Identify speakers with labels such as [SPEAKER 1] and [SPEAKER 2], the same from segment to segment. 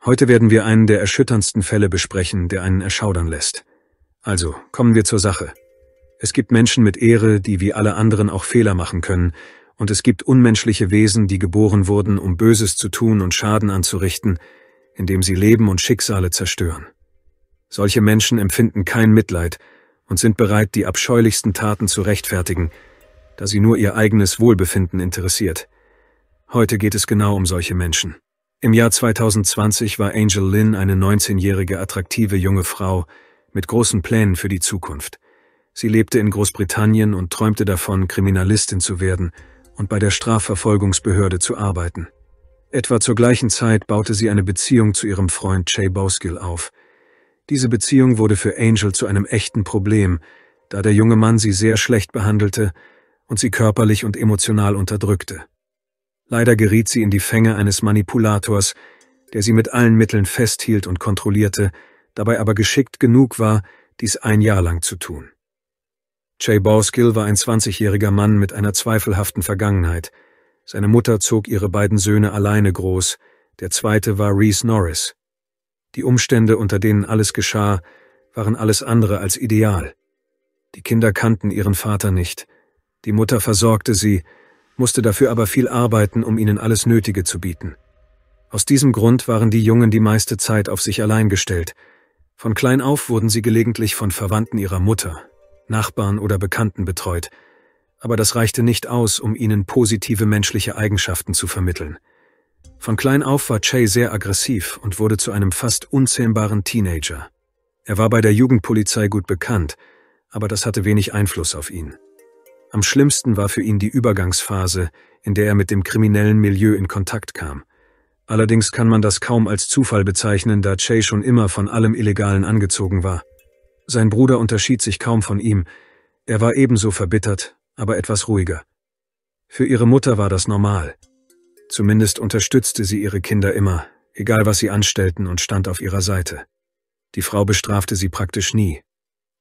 [SPEAKER 1] Heute werden wir einen der erschütterndsten Fälle besprechen, der einen erschaudern lässt. Also, kommen wir zur Sache. Es gibt Menschen mit Ehre, die wie alle anderen auch Fehler machen können, und es gibt unmenschliche Wesen, die geboren wurden, um Böses zu tun und Schaden anzurichten, indem sie Leben und Schicksale zerstören. Solche Menschen empfinden kein Mitleid und sind bereit, die abscheulichsten Taten zu rechtfertigen, da sie nur ihr eigenes Wohlbefinden interessiert. Heute geht es genau um solche Menschen. Im Jahr 2020 war Angel Lynn eine 19-jährige attraktive junge Frau mit großen Plänen für die Zukunft. Sie lebte in Großbritannien und träumte davon, Kriminalistin zu werden und bei der Strafverfolgungsbehörde zu arbeiten. Etwa zur gleichen Zeit baute sie eine Beziehung zu ihrem Freund Jay Boskill auf. Diese Beziehung wurde für Angel zu einem echten Problem, da der junge Mann sie sehr schlecht behandelte und sie körperlich und emotional unterdrückte. Leider geriet sie in die Fänge eines Manipulators, der sie mit allen Mitteln festhielt und kontrollierte, dabei aber geschickt genug war, dies ein Jahr lang zu tun. Jay Boskill war ein 20-jähriger Mann mit einer zweifelhaften Vergangenheit. Seine Mutter zog ihre beiden Söhne alleine groß, der zweite war Reese Norris. Die Umstände, unter denen alles geschah, waren alles andere als ideal. Die Kinder kannten ihren Vater nicht. Die Mutter versorgte sie, musste dafür aber viel arbeiten, um ihnen alles Nötige zu bieten. Aus diesem Grund waren die Jungen die meiste Zeit auf sich allein gestellt. Von klein auf wurden sie gelegentlich von Verwandten ihrer Mutter, Nachbarn oder Bekannten betreut, aber das reichte nicht aus, um ihnen positive menschliche Eigenschaften zu vermitteln. Von klein auf war Jay sehr aggressiv und wurde zu einem fast unzähmbaren Teenager. Er war bei der Jugendpolizei gut bekannt, aber das hatte wenig Einfluss auf ihn. Am schlimmsten war für ihn die Übergangsphase, in der er mit dem kriminellen Milieu in Kontakt kam. Allerdings kann man das kaum als Zufall bezeichnen, da Jay schon immer von allem Illegalen angezogen war. Sein Bruder unterschied sich kaum von ihm. Er war ebenso verbittert, aber etwas ruhiger. Für ihre Mutter war das normal. Zumindest unterstützte sie ihre Kinder immer, egal was sie anstellten, und stand auf ihrer Seite. Die Frau bestrafte sie praktisch nie.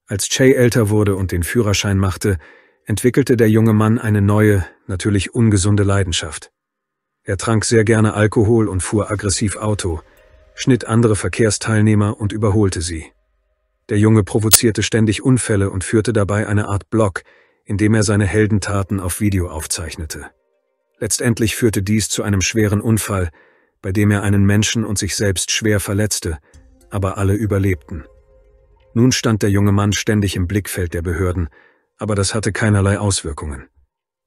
[SPEAKER 1] Als Jay älter wurde und den Führerschein machte, entwickelte der junge Mann eine neue, natürlich ungesunde Leidenschaft. Er trank sehr gerne Alkohol und fuhr aggressiv Auto, schnitt andere Verkehrsteilnehmer und überholte sie. Der Junge provozierte ständig Unfälle und führte dabei eine Art Blog, in dem er seine Heldentaten auf Video aufzeichnete. Letztendlich führte dies zu einem schweren Unfall, bei dem er einen Menschen und sich selbst schwer verletzte, aber alle überlebten. Nun stand der junge Mann ständig im Blickfeld der Behörden, aber das hatte keinerlei Auswirkungen.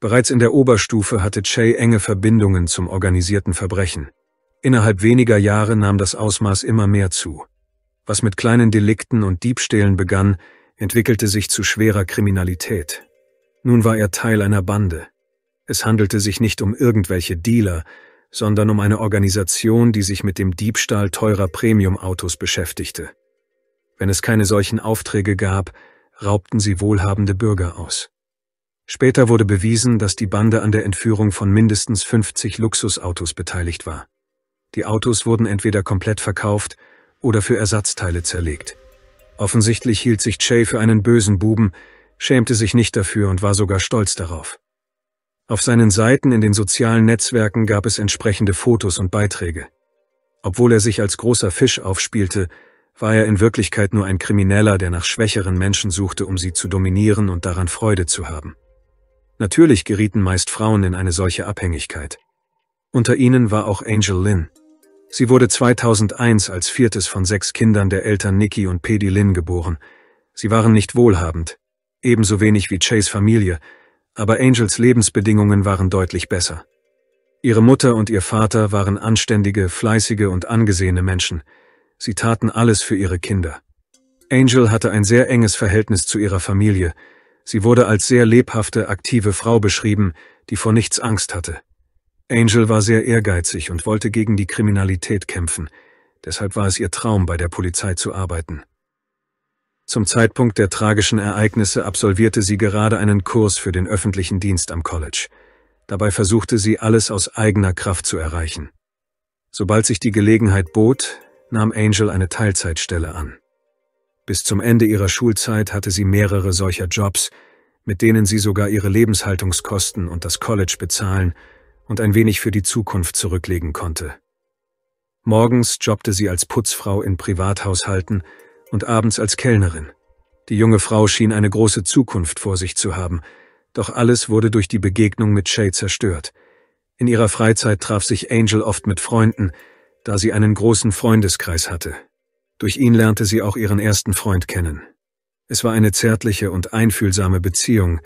[SPEAKER 1] Bereits in der Oberstufe hatte Jay enge Verbindungen zum organisierten Verbrechen. Innerhalb weniger Jahre nahm das Ausmaß immer mehr zu. Was mit kleinen Delikten und Diebstählen begann, entwickelte sich zu schwerer Kriminalität. Nun war er Teil einer Bande. Es handelte sich nicht um irgendwelche Dealer, sondern um eine Organisation, die sich mit dem Diebstahl teurer Premium-Autos beschäftigte. Wenn es keine solchen Aufträge gab, raubten sie wohlhabende Bürger aus. Später wurde bewiesen, dass die Bande an der Entführung von mindestens 50 Luxusautos beteiligt war. Die Autos wurden entweder komplett verkauft oder für Ersatzteile zerlegt. Offensichtlich hielt sich Jay für einen bösen Buben, schämte sich nicht dafür und war sogar stolz darauf. Auf seinen Seiten in den sozialen Netzwerken gab es entsprechende Fotos und Beiträge. Obwohl er sich als großer Fisch aufspielte, war er in Wirklichkeit nur ein Krimineller, der nach schwächeren Menschen suchte, um sie zu dominieren und daran Freude zu haben. Natürlich gerieten meist Frauen in eine solche Abhängigkeit. Unter ihnen war auch Angel Lynn. Sie wurde 2001 als viertes von 6 Kindern der Eltern Nikki und Pedi Lynn geboren. Sie waren nicht wohlhabend, ebenso wenig wie Jays Familie, aber Angels Lebensbedingungen waren deutlich besser. Ihre Mutter und ihr Vater waren anständige, fleißige und angesehene Menschen. Sie taten alles für ihre Kinder. Angel hatte ein sehr enges Verhältnis zu ihrer Familie. Sie wurde als sehr lebhafte, aktive Frau beschrieben, die vor nichts Angst hatte. Angel war sehr ehrgeizig und wollte gegen die Kriminalität kämpfen. Deshalb war es ihr Traum, bei der Polizei zu arbeiten. Zum Zeitpunkt der tragischen Ereignisse absolvierte sie gerade einen Kurs für den öffentlichen Dienst am College. Dabei versuchte sie, alles aus eigener Kraft zu erreichen. Sobald sich die Gelegenheit bot, nahm Angel eine Teilzeitstelle an. Bis zum Ende ihrer Schulzeit hatte sie mehrere solcher Jobs, mit denen sie sogar ihre Lebenshaltungskosten und das College bezahlen und ein wenig für die Zukunft zurücklegen konnte. Morgens jobbte sie als Putzfrau in Privathaushalten und abends als Kellnerin. Die junge Frau schien eine große Zukunft vor sich zu haben, doch alles wurde durch die Begegnung mit Shay zerstört. In ihrer Freizeit traf sich Angel oft mit Freunden, da sie einen großen Freundeskreis hatte. Durch ihn lernte sie auch ihren ersten Freund kennen. Es war eine zärtliche und einfühlsame Beziehung,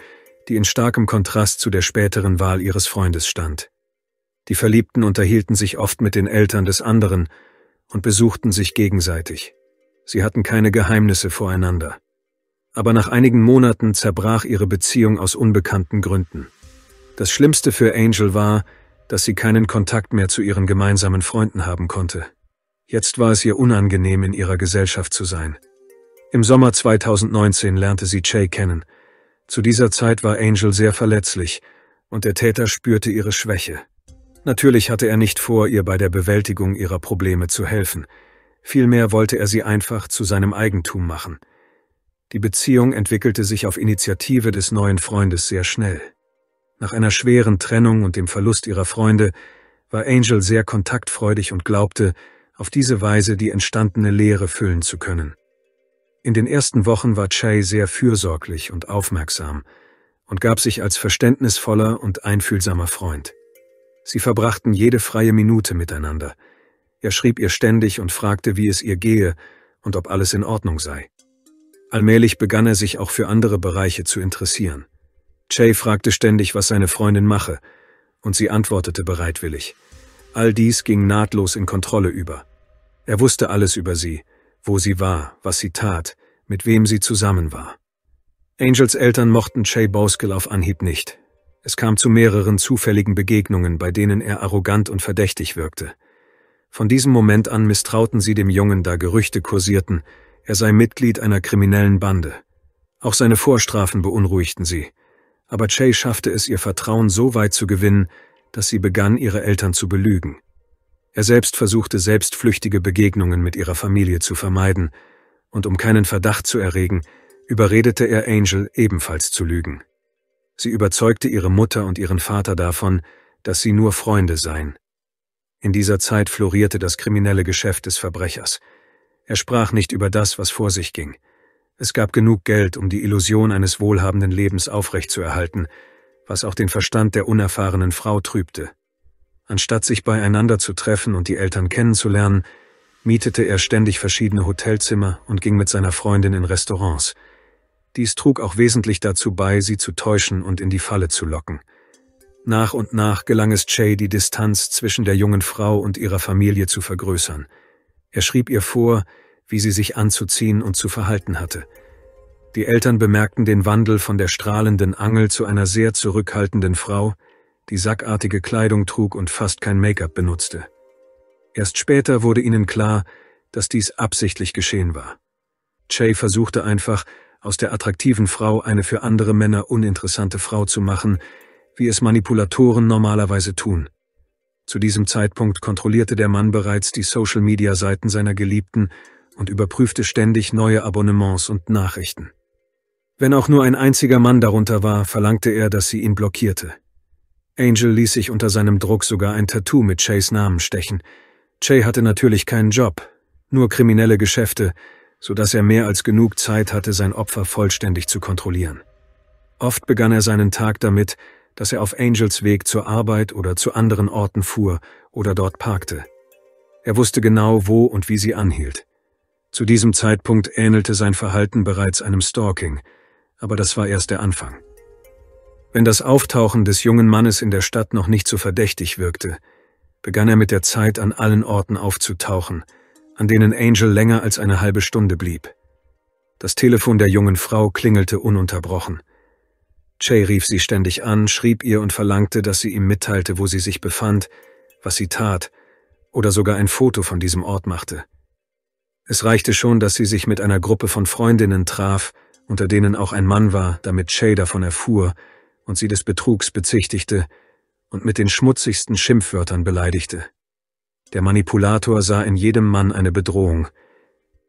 [SPEAKER 1] die in starkem Kontrast zu der späteren Wahl ihres Freundes stand. Die Verliebten unterhielten sich oft mit den Eltern des anderen und besuchten sich gegenseitig. Sie hatten keine Geheimnisse voreinander. Aber nach einigen Monaten zerbrach ihre Beziehung aus unbekannten Gründen. Das Schlimmste für Angel war, dass sie keinen Kontakt mehr zu ihren gemeinsamen Freunden haben konnte. Jetzt war es ihr unangenehm, in ihrer Gesellschaft zu sein. Im Sommer 2019 lernte sie Shay kennen. Zu dieser Zeit war Angel sehr verletzlich und der Täter spürte ihre Schwäche. Natürlich hatte er nicht vor, ihr bei der Bewältigung ihrer Probleme zu helfen. Vielmehr wollte er sie einfach zu seinem Eigentum machen. Die Beziehung entwickelte sich auf Initiative des neuen Freundes sehr schnell. Nach einer schweren Trennung und dem Verlust ihrer Freunde war Angel sehr kontaktfreudig und glaubte, auf diese Weise die entstandene Leere füllen zu können. In den ersten Wochen war Shay sehr fürsorglich und aufmerksam und gab sich als verständnisvoller und einfühlsamer Freund. Sie verbrachten jede freie Minute miteinander. Er schrieb ihr ständig und fragte, wie es ihr gehe und ob alles in Ordnung sei. Allmählich begann er sich auch für andere Bereiche zu interessieren. Shay fragte ständig, was seine Freundin mache, und sie antwortete bereitwillig. All dies ging nahtlos in Kontrolle über. Er wusste alles über sie, wo sie war, was sie tat, mit wem sie zusammen war. Angels Eltern mochten Shay Boesel auf Anhieb nicht. Es kam zu mehreren zufälligen Begegnungen, bei denen er arrogant und verdächtig wirkte. Von diesem Moment an misstrauten sie dem Jungen, da Gerüchte kursierten, er sei Mitglied einer kriminellen Bande. Auch seine Vorstrafen beunruhigten sie. Aber Shay schaffte es, ihr Vertrauen so weit zu gewinnen, dass sie begann, ihre Eltern zu belügen. Er selbst versuchte, selbstflüchtige Begegnungen mit ihrer Familie zu vermeiden, und um keinen Verdacht zu erregen, überredete er Angel, ebenfalls zu lügen. Sie überzeugte ihre Mutter und ihren Vater davon, dass sie nur Freunde seien. In dieser Zeit florierte das kriminelle Geschäft des Verbrechers. Er sprach nicht über das, was vor sich ging. Es gab genug Geld, um die Illusion eines wohlhabenden Lebens aufrechtzuerhalten, was auch den Verstand der unerfahrenen Frau trübte. Anstatt sich beieinander zu treffen und die Eltern kennenzulernen, mietete er ständig verschiedene Hotelzimmer und ging mit seiner Freundin in Restaurants. Dies trug auch wesentlich dazu bei, sie zu täuschen und in die Falle zu locken. Nach und nach gelang es Shay, die Distanz zwischen der jungen Frau und ihrer Familie zu vergrößern. Er schrieb ihr vor, wie sie sich anzuziehen und zu verhalten hatte. Die Eltern bemerkten den Wandel von der strahlenden Angel zu einer sehr zurückhaltenden Frau, die sackartige Kleidung trug und fast kein Make-up benutzte. Erst später wurde ihnen klar, dass dies absichtlich geschehen war. Shay versuchte einfach, aus der attraktiven Frau eine für andere Männer uninteressante Frau zu machen, wie es Manipulatoren normalerweise tun. Zu diesem Zeitpunkt kontrollierte der Mann bereits die Social-Media-Seiten seiner Geliebten und überprüfte ständig neue Abonnements und Nachrichten. Wenn auch nur ein einziger Mann darunter war, verlangte er, dass sie ihn blockierte. Angel ließ sich unter seinem Druck sogar ein Tattoo mit Shays Namen stechen. Shay hatte natürlich keinen Job, nur kriminelle Geschäfte, sodass er mehr als genug Zeit hatte, sein Opfer vollständig zu kontrollieren. Oft begann er seinen Tag damit, dass er auf Angels Weg zur Arbeit oder zu anderen Orten fuhr oder dort parkte. Er wusste genau, wo und wie sie anhielt. Zu diesem Zeitpunkt ähnelte sein Verhalten bereits einem Stalking, aber das war erst der Anfang. Wenn das Auftauchen des jungen Mannes in der Stadt noch nicht so verdächtig wirkte, begann er mit der Zeit an allen Orten aufzutauchen, an denen Angel länger als eine halbe Stunde blieb. Das Telefon der jungen Frau klingelte ununterbrochen. Shay rief sie ständig an, schrieb ihr und verlangte, dass sie ihm mitteilte, wo sie sich befand, was sie tat, oder sogar ein Foto von diesem Ort machte. Es reichte schon, dass sie sich mit einer Gruppe von Freundinnen traf, unter denen auch ein Mann war, damit Shay davon erfuhr und sie des Betrugs bezichtigte und mit den schmutzigsten Schimpfwörtern beleidigte. Der Manipulator sah in jedem Mann eine Bedrohung.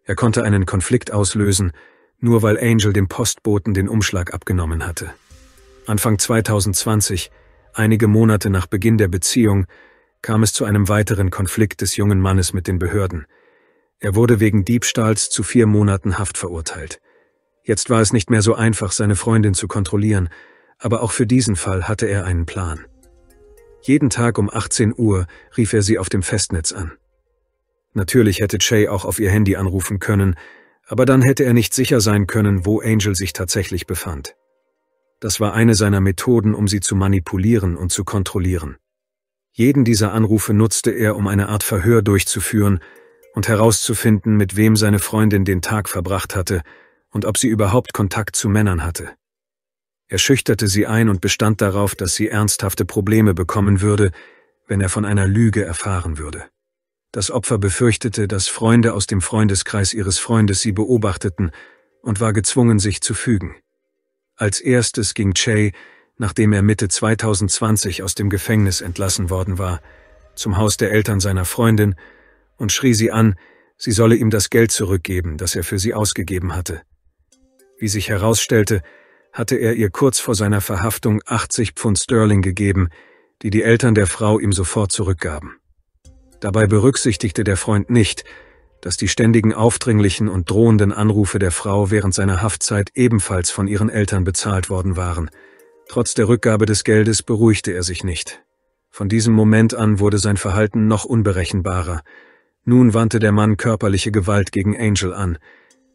[SPEAKER 1] Er konnte einen Konflikt auslösen, nur weil Angel dem Postboten den Umschlag abgenommen hatte. Anfang 2020, einige Monate nach Beginn der Beziehung, kam es zu einem weiteren Konflikt des jungen Mannes mit den Behörden. Er wurde wegen Diebstahls zu 4 Monaten Haft verurteilt. Jetzt war es nicht mehr so einfach, seine Freundin zu kontrollieren, aber auch für diesen Fall hatte er einen Plan. Jeden Tag um 18 Uhr rief er sie auf dem Festnetz an. Natürlich hätte Che auch auf ihr Handy anrufen können, aber dann hätte er nicht sicher sein können, wo Angel sich tatsächlich befand. Das war eine seiner Methoden, um sie zu manipulieren und zu kontrollieren. Jeden dieser Anrufe nutzte er, um eine Art Verhör durchzuführen und herauszufinden, mit wem seine Freundin den Tag verbracht hatte und ob sie überhaupt Kontakt zu Männern hatte. Er schüchterte sie ein und bestand darauf, dass sie ernsthafte Probleme bekommen würde, wenn er von einer Lüge erfahren würde. Das Opfer befürchtete, dass Freunde aus dem Freundeskreis ihres Freundes sie beobachteten und war gezwungen, sich zu fügen. Als erstes ging Che, nachdem er Mitte 2020 aus dem Gefängnis entlassen worden war, zum Haus der Eltern seiner Freundin und schrie sie an, sie solle ihm das Geld zurückgeben, das er für sie ausgegeben hatte. Wie sich herausstellte, hatte er ihr kurz vor seiner Verhaftung 80 Pfund Sterling gegeben, die die Eltern der Frau ihm sofort zurückgaben. Dabei berücksichtigte der Freund nicht, dass die ständigen aufdringlichen und drohenden Anrufe der Frau während seiner Haftzeit ebenfalls von ihren Eltern bezahlt worden waren. Trotz der Rückgabe des Geldes beruhigte er sich nicht. Von diesem Moment an wurde sein Verhalten noch unberechenbarer. Nun wandte der Mann körperliche Gewalt gegen Angel an.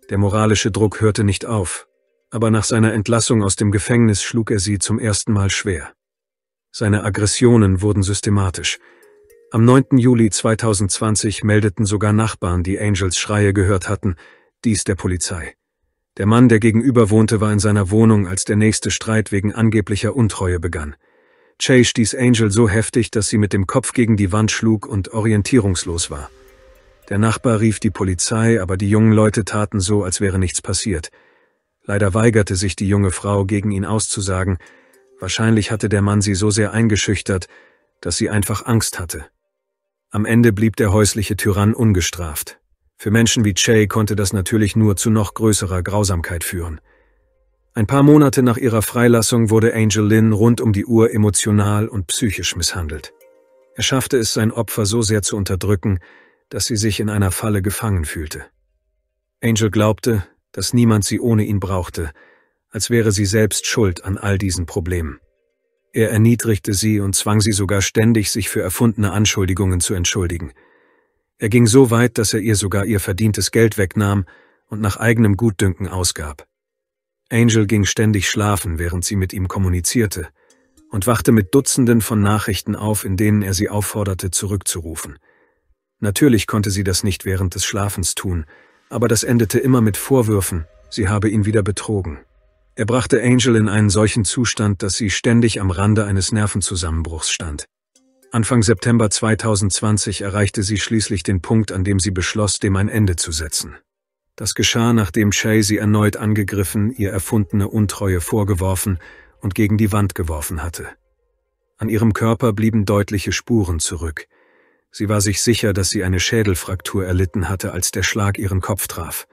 [SPEAKER 1] Der moralische Druck hörte nicht auf, aber nach seiner Entlassung aus dem Gefängnis schlug er sie zum ersten Mal schwer. Seine Aggressionen wurden systematisch. Am 9. Juli 2020 meldeten sogar Nachbarn, die Angels Schreie gehört hatten, dies der Polizei. Der Mann, der gegenüber wohnte, war in seiner Wohnung, als der nächste Streit wegen angeblicher Untreue begann. Che stieß Angel so heftig, dass sie mit dem Kopf gegen die Wand schlug und orientierungslos war. Der Nachbar rief die Polizei, aber die jungen Leute taten so, als wäre nichts passiert. Leider weigerte sich die junge Frau, gegen ihn auszusagen. Wahrscheinlich hatte der Mann sie so sehr eingeschüchtert, dass sie einfach Angst hatte. Am Ende blieb der häusliche Tyrann ungestraft. Für Menschen wie Che konnte das natürlich nur zu noch größerer Grausamkeit führen. Ein paar Monate nach ihrer Freilassung wurde Angel Lynn rund um die Uhr emotional und psychisch misshandelt. Er schaffte es, sein Opfer so sehr zu unterdrücken, dass sie sich in einer Falle gefangen fühlte. Angel glaubte, dass niemand sie ohne ihn brauchte, als wäre sie selbst schuld an all diesen Problemen. Er erniedrigte sie und zwang sie sogar ständig, sich für erfundene Anschuldigungen zu entschuldigen. Er ging so weit, dass er ihr sogar ihr verdientes Geld wegnahm und nach eigenem Gutdünken ausgab. Angel ging ständig schlafen, während sie mit ihm kommunizierte, und wachte mit Dutzenden von Nachrichten auf, in denen er sie aufforderte, zurückzurufen. Natürlich konnte sie das nicht während des Schlafens tun, aber das endete immer mit Vorwürfen, sie habe ihn wieder betrogen. Er brachte Angel in einen solchen Zustand, dass sie ständig am Rande eines Nervenzusammenbruchs stand. Anfang September 2020 erreichte sie schließlich den Punkt, an dem sie beschloss, dem ein Ende zu setzen. Das geschah, nachdem Che sie erneut angegriffen, ihr erfundene Untreue vorgeworfen und gegen die Wand geworfen hatte. An ihrem Körper blieben deutliche Spuren zurück. Sie war sich sicher, dass sie eine Schädelfraktur erlitten hatte, als der Schlag ihren Kopf traf.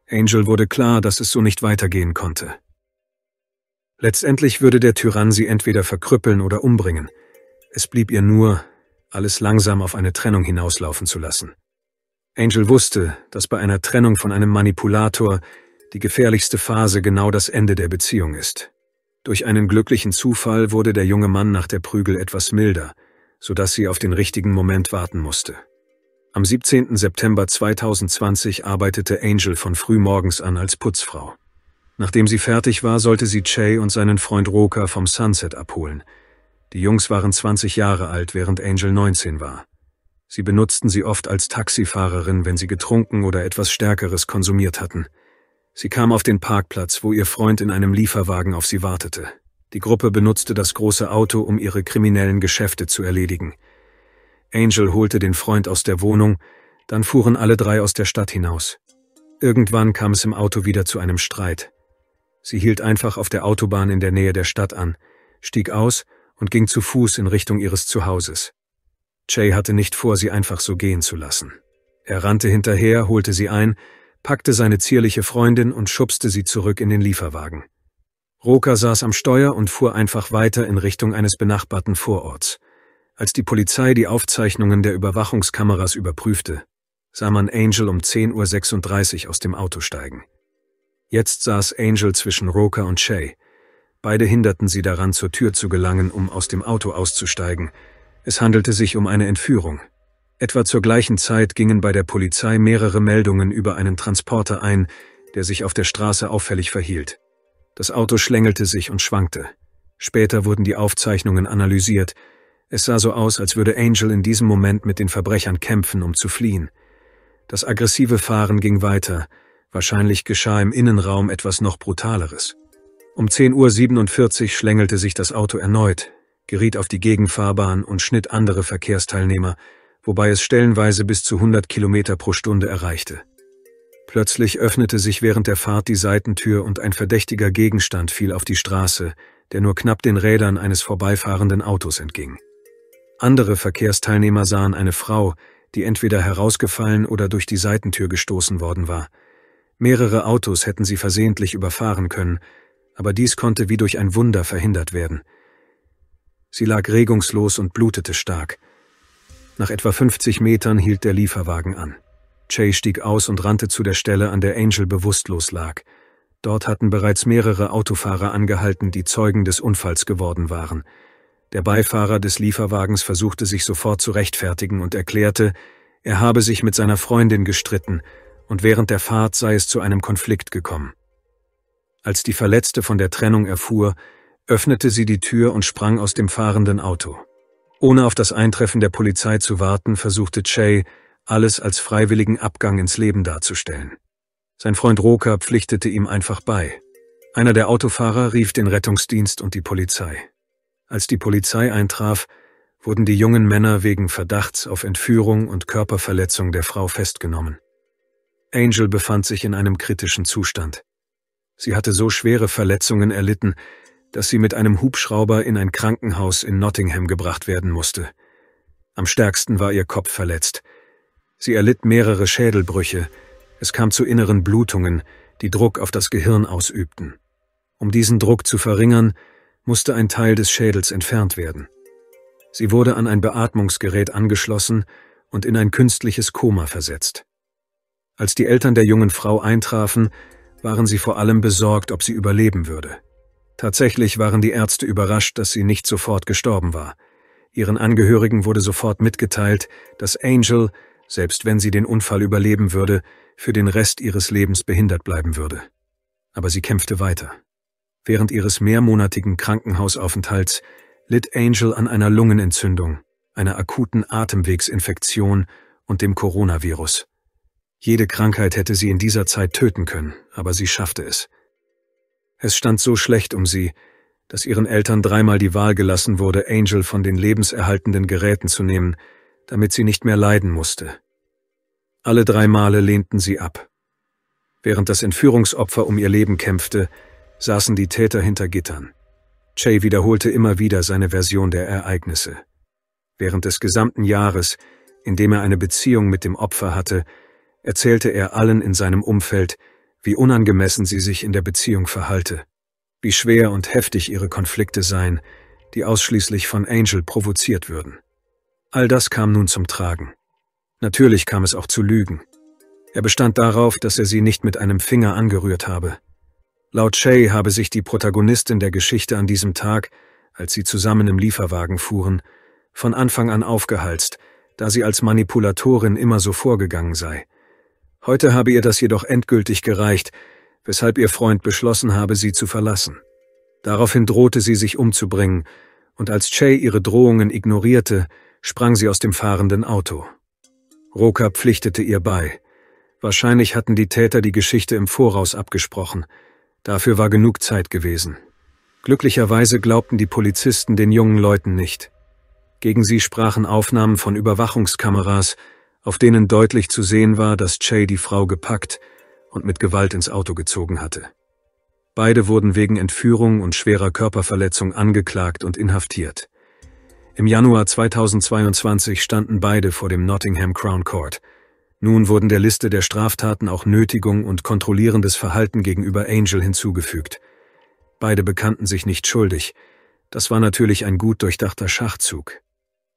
[SPEAKER 1] Angel wurde klar, dass es so nicht weitergehen konnte. Letztendlich würde der Tyrann sie entweder verkrüppeln oder umbringen. Es blieb ihr nur, alles langsam auf eine Trennung hinauslaufen zu lassen. Angel wusste, dass bei einer Trennung von einem Manipulator die gefährlichste Phase genau das Ende der Beziehung ist. Durch einen glücklichen Zufall wurde der junge Mann nach der Prügel etwas milder, sodass sie auf den richtigen Moment warten musste. Am 17. September 2020 arbeitete Angel von frühmorgens an als Putzfrau. Nachdem sie fertig war, sollte sie Che und seinen Freund Roka vom Sunset abholen. Die Jungs waren 20 Jahre alt, während Angel 19 war. Sie benutzten sie oft als Taxifahrerin, wenn sie getrunken oder etwas Stärkeres konsumiert hatten. Sie kam auf den Parkplatz, wo ihr Freund in einem Lieferwagen auf sie wartete. Die Gruppe benutzte das große Auto, um ihre kriminellen Geschäfte zu erledigen. Angel holte den Freund aus der Wohnung, dann fuhren alle drei aus der Stadt hinaus. Irgendwann kam es im Auto wieder zu einem Streit. Sie hielt einfach auf der Autobahn in der Nähe der Stadt an, stieg aus und ging zu Fuß in Richtung ihres Zuhauses. Che hatte nicht vor, sie einfach so gehen zu lassen. Er rannte hinterher, holte sie ein, packte seine zierliche Freundin und schubste sie zurück in den Lieferwagen. Roka saß am Steuer und fuhr einfach weiter in Richtung eines benachbarten Vororts. Als die Polizei die Aufzeichnungen der Überwachungskameras überprüfte, sah man Angel um 10:36 Uhr aus dem Auto steigen. Jetzt saß Angel zwischen Roker und Shay. Beide hinderten sie daran, zur Tür zu gelangen, um aus dem Auto auszusteigen. Es handelte sich um eine Entführung. Etwa zur gleichen Zeit gingen bei der Polizei mehrere Meldungen über einen Transporter ein, der sich auf der Straße auffällig verhielt. Das Auto schlängelte sich und schwankte. Später wurden die Aufzeichnungen analysiert. Es sah so aus, als würde Angel in diesem Moment mit den Verbrechern kämpfen, um zu fliehen. Das aggressive Fahren ging weiter. Wahrscheinlich geschah im Innenraum etwas noch Brutaleres. Um 10:47 Uhr schlängelte sich das Auto erneut, geriet auf die Gegenfahrbahn und schnitt andere Verkehrsteilnehmer, wobei es stellenweise bis zu 100 Kilometer pro Stunde erreichte. Plötzlich öffnete sich während der Fahrt die Seitentür und ein verdächtiger Gegenstand fiel auf die Straße, der nur knapp den Rädern eines vorbeifahrenden Autos entging. Andere Verkehrsteilnehmer sahen eine Frau, die entweder herausgefallen oder durch die Seitentür gestoßen worden war. Mehrere Autos hätten sie versehentlich überfahren können, aber dies konnte wie durch ein Wunder verhindert werden. Sie lag regungslos und blutete stark. Nach etwa 50 Metern hielt der Lieferwagen an. Shay stieg aus und rannte zu der Stelle, an der Angel bewusstlos lag. Dort hatten bereits mehrere Autofahrer angehalten, die Zeugen des Unfalls geworden waren. Der Beifahrer des Lieferwagens versuchte sich sofort zu rechtfertigen und erklärte, er habe sich mit seiner Freundin gestritten und während der Fahrt sei es zu einem Konflikt gekommen. Als die Verletzte von der Trennung erfuhr, öffnete sie die Tür und sprang aus dem fahrenden Auto. Ohne auf das Eintreffen der Polizei zu warten, versuchte Shay, alles als freiwilligen Abgang ins Leben darzustellen. Sein Freund Roker pflichtete ihm einfach bei. Einer der Autofahrer rief den Rettungsdienst und die Polizei. Als die Polizei eintraf, wurden die jungen Männer wegen Verdachts auf Entführung und Körperverletzung der Frau festgenommen. Angel befand sich in einem kritischen Zustand. Sie hatte so schwere Verletzungen erlitten, dass sie mit einem Hubschrauber in ein Krankenhaus in Nottingham gebracht werden musste. Am stärksten war ihr Kopf verletzt. Sie erlitt mehrere Schädelbrüche. Es kam zu inneren Blutungen, die Druck auf das Gehirn ausübten. Um diesen Druck zu verringern, musste ein Teil des Schädels entfernt werden. Sie wurde an ein Beatmungsgerät angeschlossen und in ein künstliches Koma versetzt. Als die Eltern der jungen Frau eintrafen, waren sie vor allem besorgt, ob sie überleben würde. Tatsächlich waren die Ärzte überrascht, dass sie nicht sofort gestorben war. Ihren Angehörigen wurde sofort mitgeteilt, dass Angel, selbst wenn sie den Unfall überleben würde, für den Rest ihres Lebens behindert bleiben würde. Aber sie kämpfte weiter. Während ihres mehrmonatigen Krankenhausaufenthalts litt Angel an einer Lungenentzündung, einer akuten Atemwegsinfektion und dem Coronavirus. Jede Krankheit hätte sie in dieser Zeit töten können, aber sie schaffte es. Es stand so schlecht um sie, dass ihren Eltern dreimal die Wahl gelassen wurde, Angel von den lebenserhaltenden Geräten zu nehmen, damit sie nicht mehr leiden musste. Alle 3 Male lehnten sie ab. Während das Entführungsopfer um ihr Leben kämpfte, saßen die Täter hinter Gittern. Shay wiederholte immer wieder seine Version der Ereignisse. Während des gesamten Jahres, in dem er eine Beziehung mit dem Opfer hatte, erzählte er allen in seinem Umfeld, wie unangemessen sie sich in der Beziehung verhalte, wie schwer und heftig ihre Konflikte seien, die ausschließlich von Angel provoziert würden. All das kam nun zum Tragen. Natürlich kam es auch zu Lügen. Er bestand darauf, dass er sie nicht mit einem Finger angerührt habe. Laut Shay habe sich die Protagonistin der Geschichte an diesem Tag, als sie zusammen im Lieferwagen fuhren, von Anfang an aufgehalst, da sie als Manipulatorin immer so vorgegangen sei. Heute habe ihr das jedoch endgültig gereicht, weshalb ihr Freund beschlossen habe, sie zu verlassen. Daraufhin drohte sie, sich umzubringen, und als Shay ihre Drohungen ignorierte, sprang sie aus dem fahrenden Auto. Roker pflichtete ihr bei. Wahrscheinlich hatten die Täter die Geschichte im Voraus abgesprochen. Dafür war genug Zeit gewesen. Glücklicherweise glaubten die Polizisten den jungen Leuten nicht. Gegen sie sprachen Aufnahmen von Überwachungskameras, auf denen deutlich zu sehen war, dass Shay die Frau gepackt und mit Gewalt ins Auto gezogen hatte. Beide wurden wegen Entführung und schwerer Körperverletzung angeklagt und inhaftiert. Im Januar 2022 standen beide vor dem Nottingham Crown Court. Nun wurden der Liste der Straftaten auch Nötigung und kontrollierendes Verhalten gegenüber Angel hinzugefügt. Beide bekannten sich nicht schuldig. Das war natürlich ein gut durchdachter Schachzug.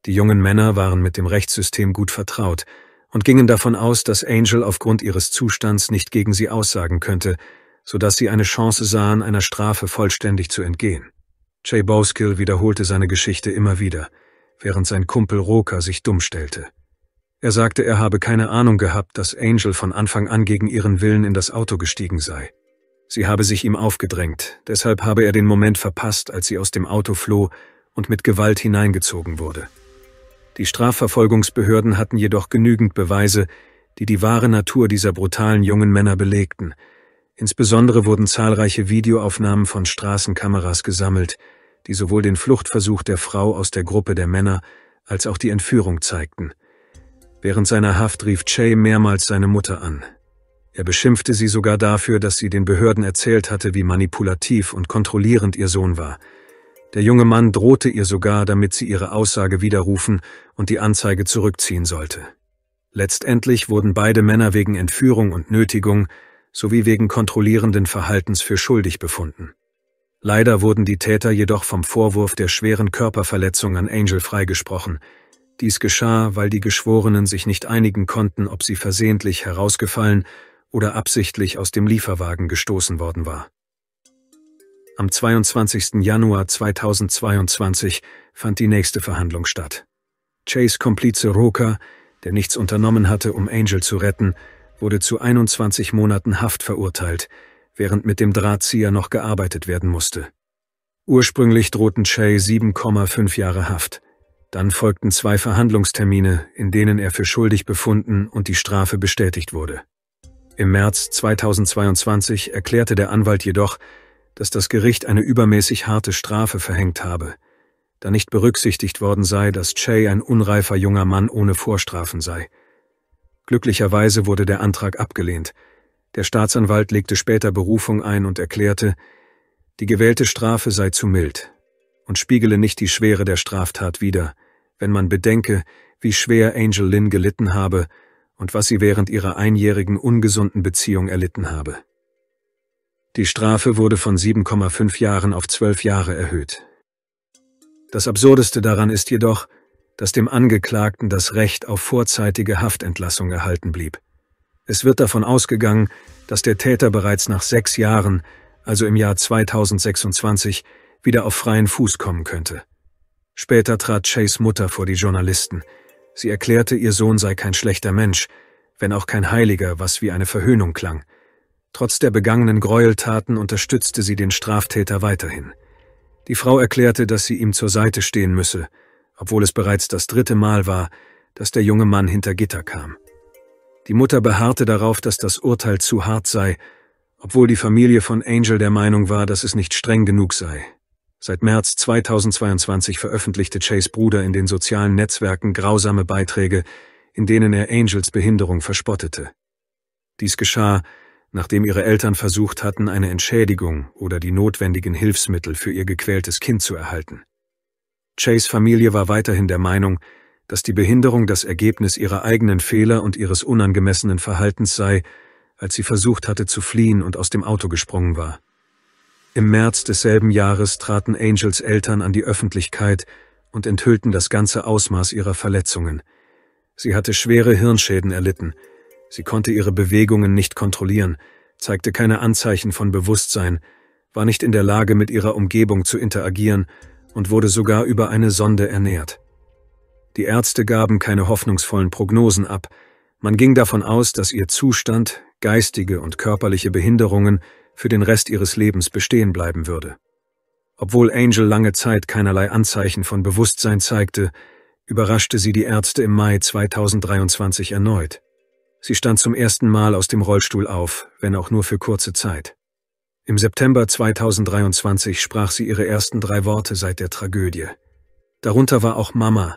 [SPEAKER 1] Die jungen Männer waren mit dem Rechtssystem gut vertraut und gingen davon aus, dass Angel aufgrund ihres Zustands nicht gegen sie aussagen könnte, sodass sie eine Chance sahen, einer Strafe vollständig zu entgehen. Jay Bowskill wiederholte seine Geschichte immer wieder, während sein Kumpel Roker sich dumm stellte. Er sagte, er habe keine Ahnung gehabt, dass Angel von Anfang an gegen ihren Willen in das Auto gestiegen sei. Sie habe sich ihm aufgedrängt, deshalb habe er den Moment verpasst, als sie aus dem Auto floh und mit Gewalt hineingezogen wurde. Die Strafverfolgungsbehörden hatten jedoch genügend Beweise, die die wahre Natur dieser brutalen jungen Männer belegten. Insbesondere wurden zahlreiche Videoaufnahmen von Straßenkameras gesammelt, die sowohl den Fluchtversuch der Frau aus der Gruppe der Männer als auch die Entführung zeigten. Während seiner Haft rief Jay mehrmals seine Mutter an. Er beschimpfte sie sogar dafür, dass sie den Behörden erzählt hatte, wie manipulativ und kontrollierend ihr Sohn war. Der junge Mann drohte ihr sogar, damit sie ihre Aussage widerrufen und die Anzeige zurückziehen sollte. Letztendlich wurden beide Männer wegen Entführung und Nötigung sowie wegen kontrollierenden Verhaltens für schuldig befunden. Leider wurden die Täter jedoch vom Vorwurf der schweren Körperverletzung an Angel freigesprochen. Dies geschah, weil die Geschworenen sich nicht einigen konnten, ob sie versehentlich herausgefallen oder absichtlich aus dem Lieferwagen gestoßen worden war. Am 22. Januar 2022 fand die nächste Verhandlung statt. Chays Komplize Roker, der nichts unternommen hatte, um Angel zu retten, wurde zu 21 Monaten Haft verurteilt, während mit dem Drahtzieher noch gearbeitet werden musste. Ursprünglich drohten Chay 7,5 Jahre Haft. Dann folgten 2 Verhandlungstermine, in denen er für schuldig befunden und die Strafe bestätigt wurde. Im März 2022 erklärte der Anwalt jedoch, dass das Gericht eine übermäßig harte Strafe verhängt habe, da nicht berücksichtigt worden sei, dass Chay ein unreifer junger Mann ohne Vorstrafen sei. Glücklicherweise wurde der Antrag abgelehnt. Der Staatsanwalt legte später Berufung ein und erklärte, die gewählte Strafe sei zu mild und spiegele nicht die Schwere der Straftat wider, wenn man bedenke, wie schwer Angel Lynn gelitten habe und was sie während ihrer einjährigen ungesunden Beziehung erlitten habe. Die Strafe wurde von 7,5 Jahren auf 12 Jahre erhöht. Das Absurdeste daran ist jedoch, dass dem Angeklagten das Recht auf vorzeitige Haftentlassung erhalten blieb. Es wird davon ausgegangen, dass der Täter bereits nach 6 Jahren, also im Jahr 2026, wieder auf freien Fuß kommen könnte. Später trat Chays Mutter vor die Journalisten. Sie erklärte, ihr Sohn sei kein schlechter Mensch, wenn auch kein Heiliger, was wie eine Verhöhnung klang. Trotz der begangenen Gräueltaten unterstützte sie den Straftäter weiterhin. Die Frau erklärte, dass sie ihm zur Seite stehen müsse, obwohl es bereits das 3. Mal war, dass der junge Mann hinter Gitter kam. Die Mutter beharrte darauf, dass das Urteil zu hart sei, obwohl die Familie von Angel der Meinung war, dass es nicht streng genug sei. Seit März 2022 veröffentlichte Chays Bruder in den sozialen Netzwerken grausame Beiträge, in denen er Angels Behinderung verspottete. Dies geschah, nachdem ihre Eltern versucht hatten, eine Entschädigung oder die notwendigen Hilfsmittel für ihr gequältes Kind zu erhalten. Chays Familie war weiterhin der Meinung, dass die Behinderung das Ergebnis ihrer eigenen Fehler und ihres unangemessenen Verhaltens sei, als sie versucht hatte zu fliehen und aus dem Auto gesprungen war. Im März desselben Jahres traten Angels Eltern an die Öffentlichkeit und enthüllten das ganze Ausmaß ihrer Verletzungen. Sie hatte schwere Hirnschäden erlitten. Sie konnte ihre Bewegungen nicht kontrollieren, zeigte keine Anzeichen von Bewusstsein, war nicht in der Lage, mit ihrer Umgebung zu interagieren und wurde sogar über eine Sonde ernährt. Die Ärzte gaben keine hoffnungsvollen Prognosen ab. Man ging davon aus, dass ihr Zustand, geistige und körperliche Behinderungen für den Rest ihres Lebens bestehen bleiben würde. Obwohl Angel lange Zeit keinerlei Anzeichen von Bewusstsein zeigte, überraschte sie die Ärzte im Mai 2023 erneut. Sie stand zum ersten Mal aus dem Rollstuhl auf, wenn auch nur für kurze Zeit. Im September 2023 sprach sie ihre ersten 3 Worte seit der Tragödie. Darunter war auch Mama,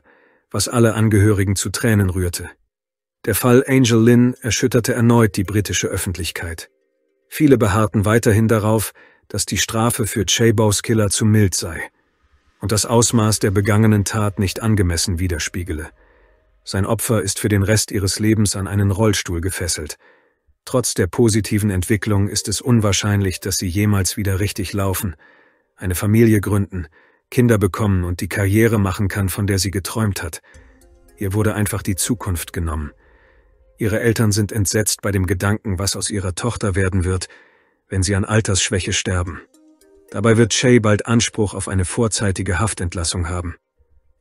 [SPEAKER 1] was alle Angehörigen zu Tränen rührte. Der Fall Angel Lynn erschütterte erneut die britische Öffentlichkeit. Viele beharrten weiterhin darauf, dass die Strafe für Chay Bowskiller zu mild sei und das Ausmaß der begangenen Tat nicht angemessen widerspiegele. Sein Opfer ist für den Rest ihres Lebens an einen Rollstuhl gefesselt. Trotz der positiven Entwicklung ist es unwahrscheinlich, dass sie jemals wieder richtig laufen, eine Familie gründen, Kinder bekommen und die Karriere machen kann, von der sie geträumt hat. Ihr wurde einfach die Zukunft genommen. Ihre Eltern sind entsetzt bei dem Gedanken, was aus ihrer Tochter werden wird, wenn sie an Altersschwäche sterben. Dabei wird Shay bald Anspruch auf eine vorzeitige Haftentlassung haben.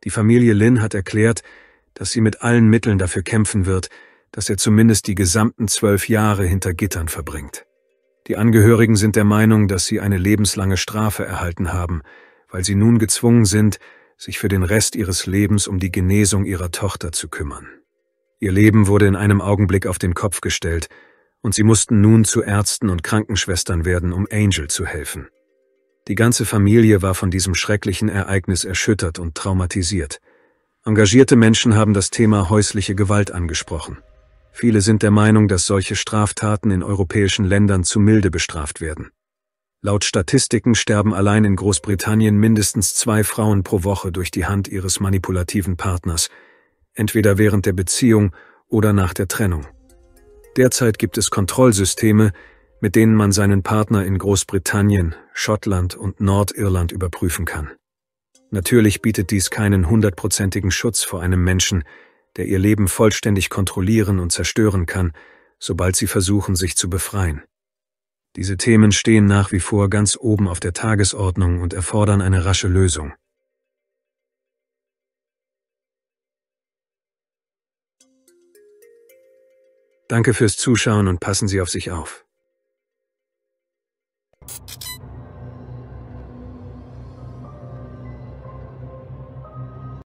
[SPEAKER 1] Die Familie Lynn hat erklärt, dass sie mit allen Mitteln dafür kämpfen wird, dass er zumindest die gesamten 12 Jahre hinter Gittern verbringt. Die Angehörigen sind der Meinung, dass sie eine lebenslange Strafe erhalten haben, weil sie nun gezwungen sind, sich für den Rest ihres Lebens um die Genesung ihrer Tochter zu kümmern. Ihr Leben wurde in einem Augenblick auf den Kopf gestellt, und sie mussten nun zu Ärzten und Krankenschwestern werden, um Angel zu helfen. Die ganze Familie war von diesem schrecklichen Ereignis erschüttert und traumatisiert. Engagierte Menschen haben das Thema häusliche Gewalt angesprochen. Viele sind der Meinung, dass solche Straftaten in europäischen Ländern zu milde bestraft werden. Laut Statistiken sterben allein in Großbritannien mindestens 2 Frauen pro Woche durch die Hand ihres manipulativen Partners, entweder während der Beziehung oder nach der Trennung. Derzeit gibt es Kontrollsysteme, mit denen man seinen Partner in Großbritannien, Schottland und Nordirland überprüfen kann. Natürlich bietet dies keinen 100%igen Schutz vor einem Menschen, der ihr Leben vollständig kontrollieren und zerstören kann, sobald sie versuchen, sich zu befreien. Diese Themen stehen nach wie vor ganz oben auf der Tagesordnung und erfordern eine rasche Lösung. Danke fürs Zuschauen und passen Sie auf sich auf.